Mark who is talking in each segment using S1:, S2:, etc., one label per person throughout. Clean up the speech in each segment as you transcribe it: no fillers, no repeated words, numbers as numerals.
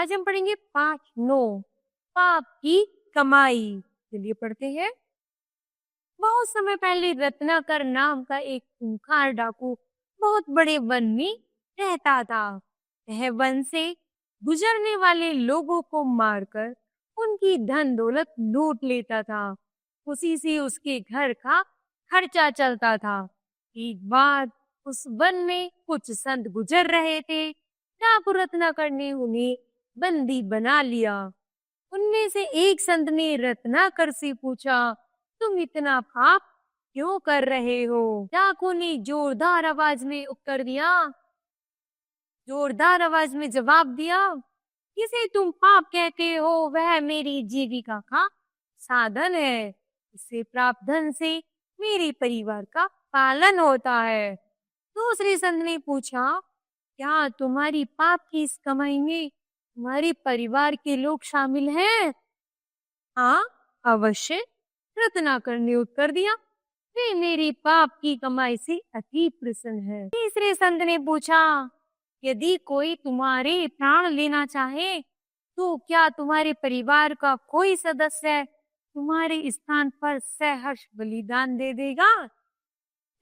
S1: आज हम पढ़ेंगे पाठ 9, पाप की कमाई। चलिए पढ़ते हैं। बहुत समय पहले रत्नाकर नाम का एक खूंखार डाकू बहुत बड़े वन में रहता था। वह वन से गुजरने वाले लोगों को मारकर उनकी धन दौलत लूट लेता था। उसी से उसके घर का खर्चा चलता था। एक बार उस वन में कुछ संत गुजर रहे थे। डाकू रत्नाकर ने उन्हें बंदी बना लिया। उनमें से एक संत ने रत्नाकर से पूछा, तुम इतना पाप क्यों कर रहे हो? डाकू ने जोरदार आवाज में उत्तर दिया, जोरदार आवाज में जवाब दिया, जिसे तुम पाप कहते हो वह मेरी जीविका का साधन है। इससे प्राप्त धन से मेरे परिवार का पालन होता है। दूसरे संत ने पूछा, क्या तुम्हारी पाप की इस कमाई में तुम्हारे परिवार के लोग शामिल हैं? हाँ, अवश्य, रत्नाकर ने उत्तर दिया। वे मेरी पाप की कमाई से अति प्रसन्न है। तीसरे संत ने पूछा, यदि कोई तुम्हारे प्राण लेना चाहे तो क्या तुम्हारे परिवार का कोई सदस्य तुम्हारे स्थान पर सहर्ष बलिदान दे देगा?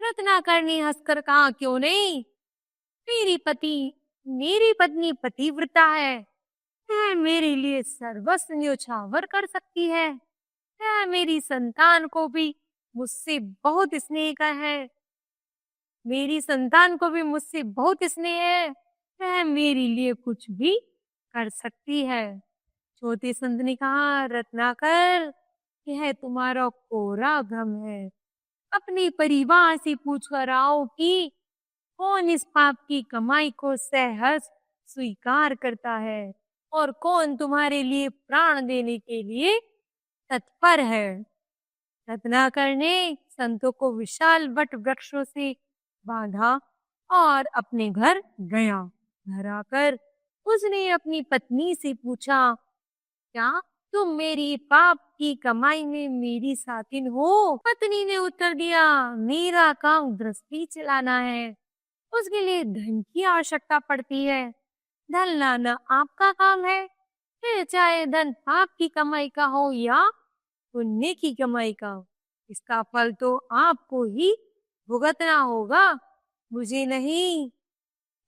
S1: रत्नाकर ने हंसकर कहा, क्यों नहीं? मेरी पत्नी पतिव्रता है। वह मेरे लिए सर्वस्व न्योछावर कर सकती है। वह मेरी संतान को भी मुझसे बहुत स्नेह का है। मेरी संतान को भी मुझसे बहुत स्नेह है। वह मेरे लिए कुछ भी कर सकती है। चौथे संत ने कहा, रत्नाकर, यह तुम्हारा कोरा भ्रम है। अपने परिवार से पूछ कर आओ कि कौन इस पाप की कमाई को सहर्ष स्वीकार करता है और कौन तुम्हारे लिए प्राण देने के लिए तत्पर है। रत्नाकर ने संतों को विशाल वट वृक्षों से बांधा और अपने घर गया। घर आकर उसने अपनी पत्नी से पूछा, क्या तुम मेरी पाप की कमाई में मेरी साथिन हो? पत्नी ने उत्तर दिया, मेरा काम गृहस्थी चलाना है। उसके लिए धन की आवश्यकता पड़ती है। धन लाना आपका काम है। फिर चाहे धन पाप की कमाई का हो या पुण्य की कमाई का, इसका फल तो आपको ही भुगतना होगा, मुझे नहीं।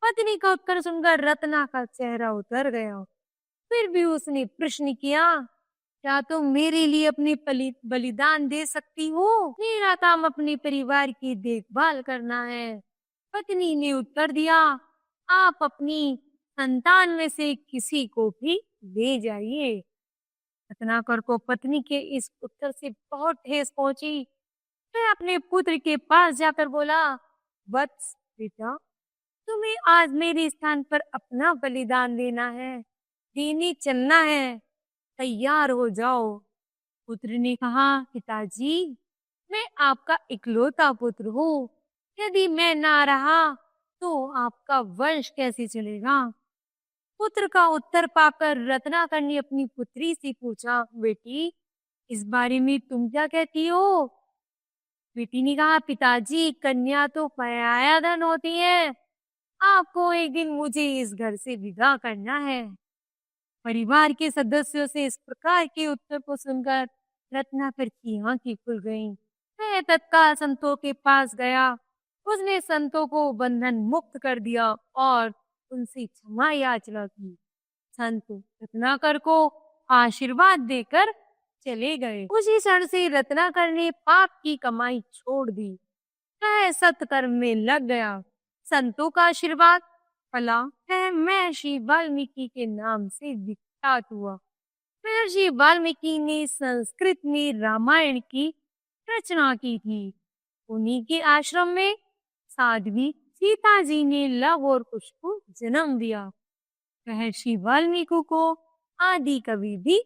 S1: पत्नी का उत्तर सुनकर रत्ना का चेहरा उतर गया। फिर भी उसने प्रश्न किया, क्या तुम मेरे लिए अपने बलिदान दे सकती हो? मेरा काम अपने परिवार की देखभाल करना है। पत्नी ने उत्तर दिया, आप अपनी संतान में से किसी को भी ले जाइए। रत्नाकर को पत्नी के इस उत्तर से बहुत ठेस पहुंची। वह अपने पुत्र के पास जाकर बोला, वत्स बेटा, तुम्हें आज मेरे स्थान पर अपना बलिदान देना है, देने चलना है, तैयार हो जाओ। पुत्र ने कहा, पिताजी, मैं आपका इकलौता पुत्र हूँ। यदि मैं ना रहा तो आपका वंश कैसे चलेगा? पुत्र का उत्तर पाकर रत्नाकर ने अपनी पुत्री से पूछा, बेटी, इस बारे में तुम क्या कहती हो? बेटी ने कहा, पिताजी, कन्या तो पराया धन होती है। आपको एक दिन मुझे इस घर से विदा करना है। परिवार के सदस्यों से इस प्रकार के उत्तर को सुनकर रत्नाकर की आंखें खुल गईं। वह तत्काल संतों के पास गया। उसने संतों को बंधन मुक्त कर दिया और उनसे क्षमा याचना की। संत रत्नाकर को आशीर्वाद देकर चले गए। उसी क्षण से रत्नाकर ने पाप की कमाई छोड़ दी। वह सत्कर्म में लग गया। संतों का आशीर्वाद फला। वह महर्षि वाल्मीकि के नाम से विख्यात हुआ। महर्षि वाल्मीकि ने संस्कृत में रामायण की रचना की थी। उन्हीं के आश्रम में साध्वी सीता जी ने लव और कुश को जन्म दिया। महर्षि वाल्मीकि को आदि कवि भी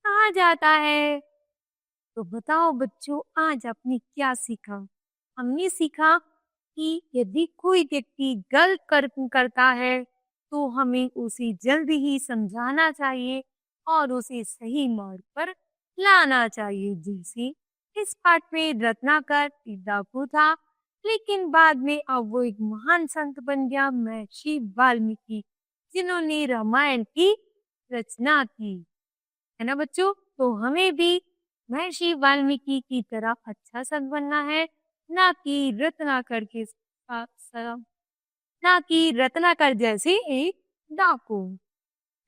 S1: कहा जाता है। तो बताओ बच्चों, आज आपने क्या सीखा? हमने सीखा कि यदि कोई व्यक्ति गलत कर्म करता है तो हमें उसे जल्दी ही समझाना चाहिए और उसे सही मार्ग पर लाना चाहिए। जैसे इस पाठ में रत्नाकर डाकू था, लेकिन बाद में अब वो एक महान संत बन गया, महर्षि वाल्मीकि, जिन्होंने रामायण की रचना की। है ना बच्चों? तो हमें भी महर्षि वाल्मीकि की तरह अच्छा संत बनना है, ना कि रत्नाकर के ना कि रत्नाकर जैसे एक डाकू।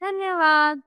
S1: धन्यवाद।